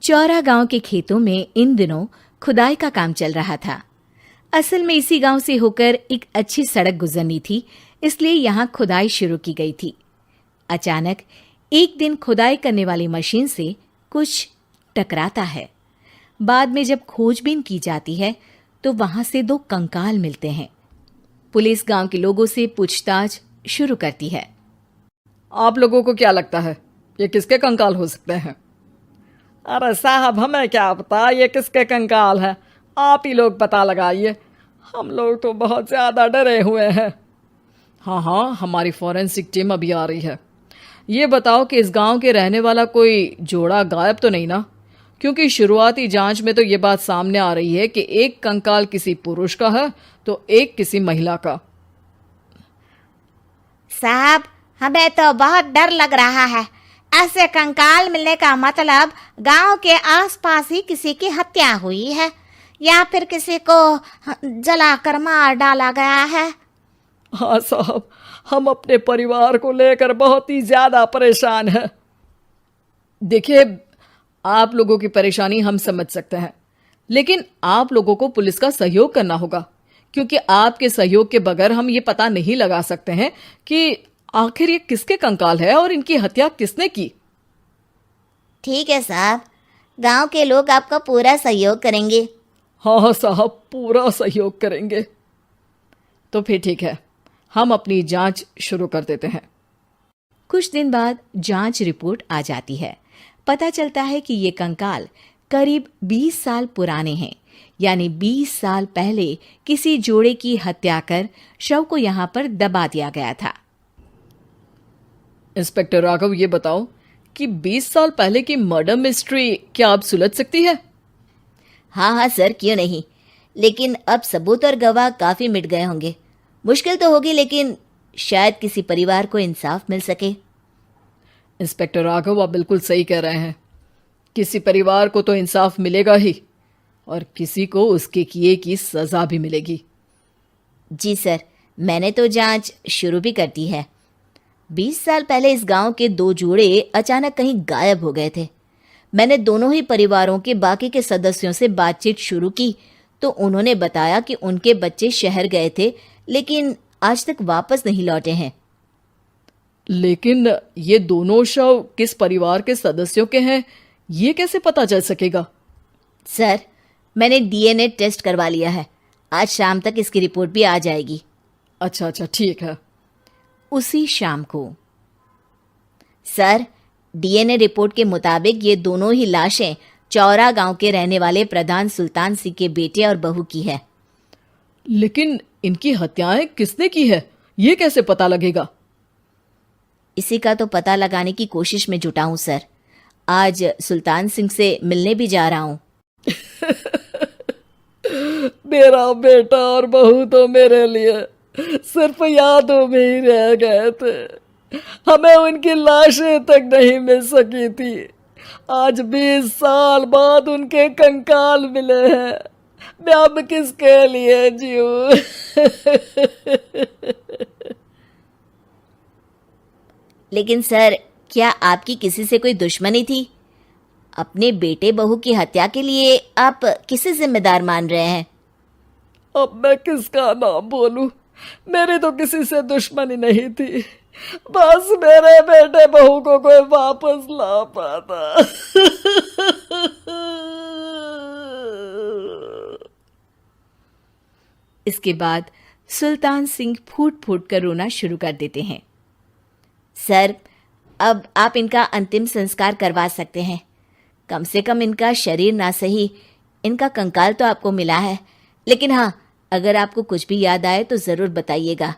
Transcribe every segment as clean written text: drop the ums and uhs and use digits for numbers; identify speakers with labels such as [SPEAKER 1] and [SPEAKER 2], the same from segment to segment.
[SPEAKER 1] चौरा गांव के खेतों में इन दिनों खुदाई का काम चल रहा था। असल में इसी गांव से होकर एक अच्छी सड़क गुजरनी थी, इसलिए यहां खुदाई शुरू की गई थी। अचानक एक दिन खुदाई करने वाली मशीन से कुछ टकराता है। बाद में जब खोजबीन की जाती है तो वहां से 2 कंकाल मिलते हैं। पुलिस गांव के लोगों से पूछताछ शुरू करती है।
[SPEAKER 2] आप लोगों को क्या लगता है ये किसके कंकाल हो सकते हैं? अरे साहब, हमें क्या पता ये किसके कंकाल हैं, आप ही लोग पता लगाइए, हम लोग तो बहुत ज़्यादा डरे हुए हैं। हाँ, हमारी फॉरेंसिक टीम अभी आ रही है। ये बताओ कि इस गांव के रहने वाला कोई जोड़ा गायब तो नहीं ना? क्योंकि शुरुआती जांच में तो ये बात सामने आ रही है कि एक कंकाल किसी पुरुष का है तो एक किसी महिला का।
[SPEAKER 3] साहब, हमें तो बहुत डर लग रहा है। ऐसे कंकाल मिलने का मतलब गांव के आसपास ही किसी की हत्या हुई है या फिर किसी को जलाकर मार डाला गया है।
[SPEAKER 2] हाँ साहब, हम अपने परिवार को लेकर बहुत ही ज्यादा परेशान हैं। देखिए, आप लोगों की परेशानी हम समझ सकते हैं, लेकिन आप लोगों को पुलिस का सहयोग करना होगा, क्योंकि आपके सहयोग के बगैर हम ये पता नहीं लगा सकते हैं कि आखिर ये किसके कंकाल है और इनकी हत्या किसने की।
[SPEAKER 3] ठीक है साहब, गांव के लोग आपका पूरा सहयोग करेंगे।
[SPEAKER 2] हाँ साहब, पूरा सहयोग करेंगे। तो फिर ठीक है, हम अपनी जांच शुरू कर देते हैं।
[SPEAKER 1] कुछ दिन बाद जांच रिपोर्ट आ जाती है। पता चलता है कि ये कंकाल करीब 20 साल पुराने हैं, यानी 20 साल पहले किसी जोड़े की हत्या कर शव को यहाँ पर दबा दिया गया था।
[SPEAKER 2] इंस्पेक्टर राघव, ये बताओ कि 20 साल पहले की मर्डर मिस्ट्री क्या आप सुलझ सकती है?
[SPEAKER 3] हाँ सर, क्यों नहीं, लेकिन अब सबूत और गवाह काफी मिट गए होंगे। मुश्किल तो होगी, लेकिन शायद किसी परिवार को इंसाफ मिल सके।
[SPEAKER 2] इंस्पेक्टर राघव, आप बिल्कुल सही कह रहे हैं। किसी परिवार को तो इंसाफ मिलेगा ही और किसी को उसके किए की सजा भी मिलेगी।
[SPEAKER 3] जी सर, मैंने तो जांच शुरू भी कर दी है। 20 साल पहले इस गांव के 2 जोड़े अचानक कहीं गायब हो गए थे। मैंने दोनों ही परिवारों के बाकी के सदस्यों से बातचीत शुरू की तो उन्होंने बताया कि उनके बच्चे शहर गए थे, लेकिन आज तक वापस नहीं लौटे हैं।
[SPEAKER 2] लेकिन ये दोनों शव किस परिवार के सदस्यों के हैं, ये कैसे पता चल सकेगा?
[SPEAKER 3] सर, मैंने डीएनए टेस्ट करवा लिया है। आज शाम तक इसकी रिपोर्ट भी आ जाएगी।
[SPEAKER 2] अच्छा, ठीक है।
[SPEAKER 1] उसी शाम को
[SPEAKER 3] सर, डीएनए रिपोर्ट के मुताबिक ये दोनों ही लाशें चौरा गांव के रहने वाले प्रधान सुल्तान सिंह के बेटे और बहू की है।
[SPEAKER 2] लेकिन इनकी हत्याएं किसने की है, ये कैसे पता लगेगा?
[SPEAKER 3] इसी का तो पता लगाने की कोशिश में जुटा हूं सर। आज सुल्तान सिंह से मिलने भी जा रहा हूं।
[SPEAKER 2] मेरा बेटा और बहू तो मेरे लिए सिर्फ यादों में ही रह गए थे, हमें उनकी लाशें तक नहीं मिल सकी थी। आज 20 साल बाद उनके कंकाल मिले हैं। मैं अब किसके लिए जीऊं?
[SPEAKER 3] लेकिन सर, क्या आपकी किसी से कोई दुश्मनी थी? अपने बेटे बहू की हत्या के लिए आप किसे जिम्मेदार मान रहे हैं?
[SPEAKER 2] अब मैं किसका नाम बोलूं? मेरी तो किसी से दुश्मनी नहीं थी, बस मेरे बेटे बहू को कोई वापस ला पाता।
[SPEAKER 1] इसके बाद सुल्तान सिंह फूट फूट कर रोना शुरू कर देते हैं।
[SPEAKER 3] सर, अब आप इनका अंतिम संस्कार करवा सकते हैं। कम से कम इनका शरीर ना सही, इनका कंकाल तो आपको मिला है। लेकिन हाँ, अगर आपको कुछ भी याद आए तो जरूर बताइएगा।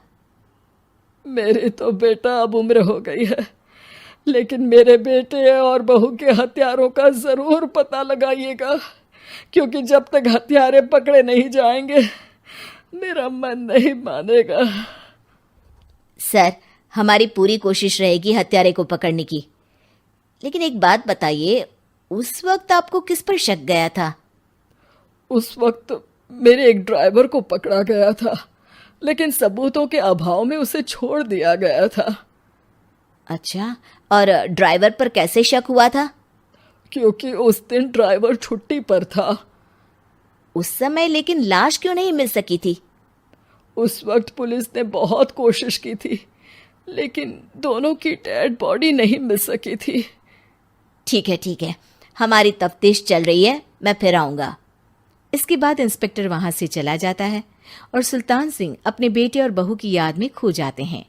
[SPEAKER 2] मेरी तो बेटा अब उम्र हो गई है, लेकिन मेरे बेटे और बहू के हत्यारों का जरूर पता लगाइएगा, क्योंकि जब तक हत्यारे पकड़े नहीं जाएंगे मेरा मन नहीं मानेगा।
[SPEAKER 3] सर, हमारी पूरी कोशिश रहेगी हत्यारे को पकड़ने की। लेकिन एक बात बताइए, उस वक्त आपको किस पर शक गया था?
[SPEAKER 2] उस वक्त मेरे एक ड्राइवर को पकड़ा गया था, लेकिन सबूतों के अभाव में उसे छोड़ दिया गया था।
[SPEAKER 3] अच्छा, और ड्राइवर पर कैसे शक हुआ था?
[SPEAKER 2] क्योंकि उस दिन ड्राइवर छुट्टी पर था।
[SPEAKER 3] उस समय लेकिन लाश क्यों नहीं मिल सकी थी?
[SPEAKER 2] उस वक्त पुलिस ने बहुत कोशिश की थी, लेकिन दोनों की डेड बॉडी नहीं मिल सकी थी।
[SPEAKER 3] ठीक है, हमारी तफ्तीश चल रही है, मैं फिर आऊंगा।
[SPEAKER 1] इसके बाद इंस्पेक्टर वहां से चला जाता है और सुल्तान सिंह अपने बेटे और बहू की याद में खो जाते हैं।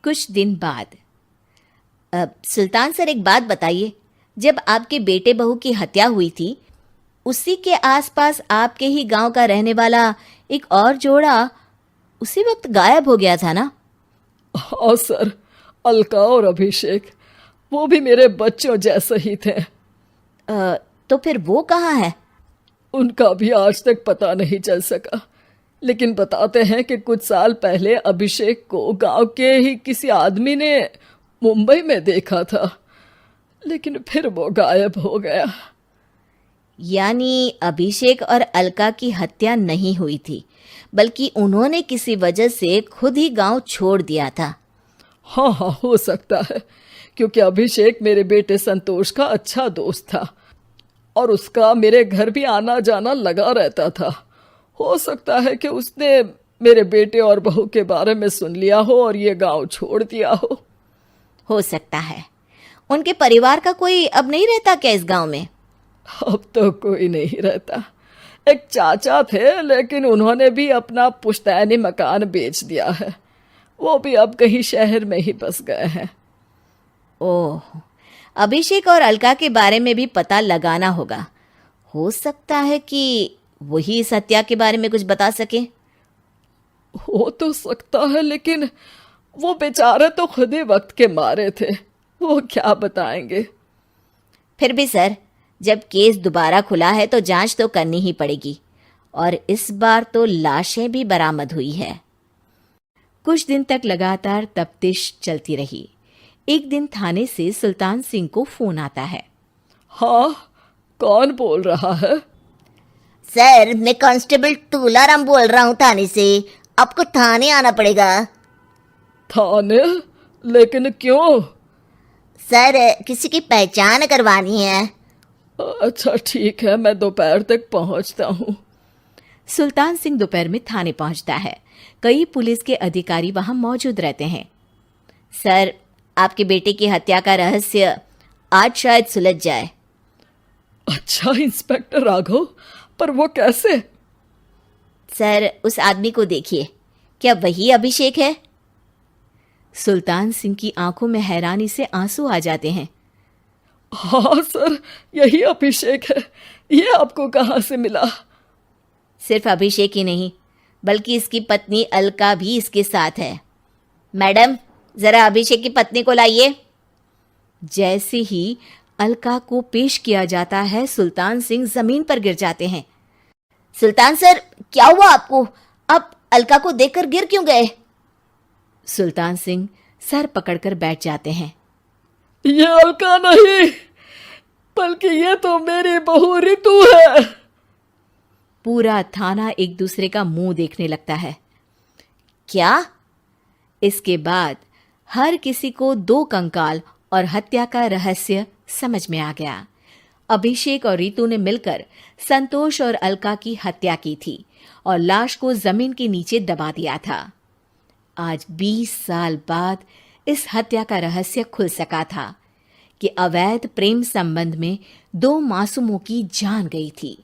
[SPEAKER 1] कुछ दिन बाद
[SPEAKER 3] सुल्तान सर, एक बात बताइए, जब आपके बेटे बहू की हत्या हुई थी, उसी के आसपास आपके ही गांव का रहने वाला एक और जोड़ा उसी वक्त गायब हो गया था ना?
[SPEAKER 2] हाँ सर, अलका और अभिषेक, वो भी मेरे बच्चों जैसे ही थे।
[SPEAKER 3] तो फिर वो कहाँ है?
[SPEAKER 2] उनका भी आज तक पता नहीं चल सका, लेकिन बताते हैं कि कुछ साल पहले अभिषेक को गांव के ही किसी आदमी ने मुंबई में देखा था, लेकिन फिर वो गायब हो गया।
[SPEAKER 3] यानी अभिषेक और अलका की हत्या नहीं हुई थी, बल्कि उन्होंने किसी वजह से खुद ही गांव छोड़ दिया था।
[SPEAKER 2] हाँ, हो सकता है, क्योंकि अभिषेक मेरे बेटे संतोष का अच्छा दोस्त था और उसका मेरे घर भी आना जाना लगा रहता था। हो सकता है कि उसने मेरे बेटे और बहू के बारे में सुन लिया हो और ये गांव छोड़ दिया हो
[SPEAKER 3] सकता है। उनके परिवार का कोई अब नहीं रहता क्या इस गांव में?
[SPEAKER 2] अब तो कोई नहीं रहता। एक चाचा थे, लेकिन उन्होंने भी अपना पुश्तैनी मकान बेच दिया है। वो भी अब कहीं शहर में ही बस गए हैं।
[SPEAKER 3] ओह, अभिषेक और अलका के बारे में भी पता लगाना होगा। हो सकता है कि वही इस हत्या के बारे में कुछ बता सके।
[SPEAKER 2] हो तो सकता है, लेकिन वो बेचारे तो खुद ही वक्त के मारे थे, वो क्या बताएंगे।
[SPEAKER 3] फिर भी सर, जब केस दोबारा खुला है तो जांच तो करनी ही पड़ेगी, और इस बार तो लाशें भी बरामद हुई है।
[SPEAKER 1] कुछ दिन तक लगातार तफ्तीश चलती रही। एक दिन थाने से सुल्तान सिंह को फोन आता है।
[SPEAKER 2] हाँ, कौन बोल रहा है?
[SPEAKER 3] सर, मैं कांस्टेबल तुलाराम बोल रहा हूँ थाने से। आपको थाने आना पड़ेगा।
[SPEAKER 2] थाने? लेकिन क्यों?
[SPEAKER 3] सर, किसी की पहचान करवानी है।
[SPEAKER 2] अच्छा ठीक है, मैं दोपहर तक पहुंचता हूँ।
[SPEAKER 1] सुल्तान सिंह दोपहर में थाने पहुंचता है। कई पुलिस के अधिकारी वहां मौजूद रहते हैं।
[SPEAKER 3] सर, आपके बेटे की हत्या का रहस्य आज शायद सुलझ जाए।
[SPEAKER 2] अच्छा इंस्पेक्टर राघव, पर वो कैसे?
[SPEAKER 3] सर, उस आदमी को देखिए, क्या वही अभिषेक है?
[SPEAKER 1] सुल्तान सिंह की आंखों में हैरानी से आंसू आ जाते हैं।
[SPEAKER 2] हाँ सर, यही अभिषेक है। ये आपको कहाँ से मिला?
[SPEAKER 3] सिर्फ अभिषेक ही नहीं, बल्कि इसकी पत्नी अलका भी इसके साथ है। मैडम, जरा अभिषेक की पत्नी को लाइए।
[SPEAKER 1] जैसे ही अलका को पेश किया जाता है, सुल्तान सिंह जमीन पर गिर जाते हैं।
[SPEAKER 3] सुल्तान सर, क्या हुआ आपको? आप अलका को देखकर गिर क्यों गए?
[SPEAKER 1] सुल्तान सिंह सर पकड़कर बैठ जाते हैं।
[SPEAKER 2] ये अलका नहीं, बल्कि ये तो मेरी बहू रितु है।
[SPEAKER 1] पूरा थाना एक दूसरे का मुंह देखने लगता है।
[SPEAKER 3] क्या?
[SPEAKER 1] इसके बाद हर किसी को दो कंकाल और हत्या का रहस्य समझ में आ गया। अभिषेक और रितु ने मिलकर संतोष और अलका की हत्या की थी और लाश को जमीन के नीचे दबा दिया था। आज 20 साल बाद इस हत्या का रहस्य खुल सका था कि अवैध प्रेम संबंध में दो मासूमों की जान गई थी।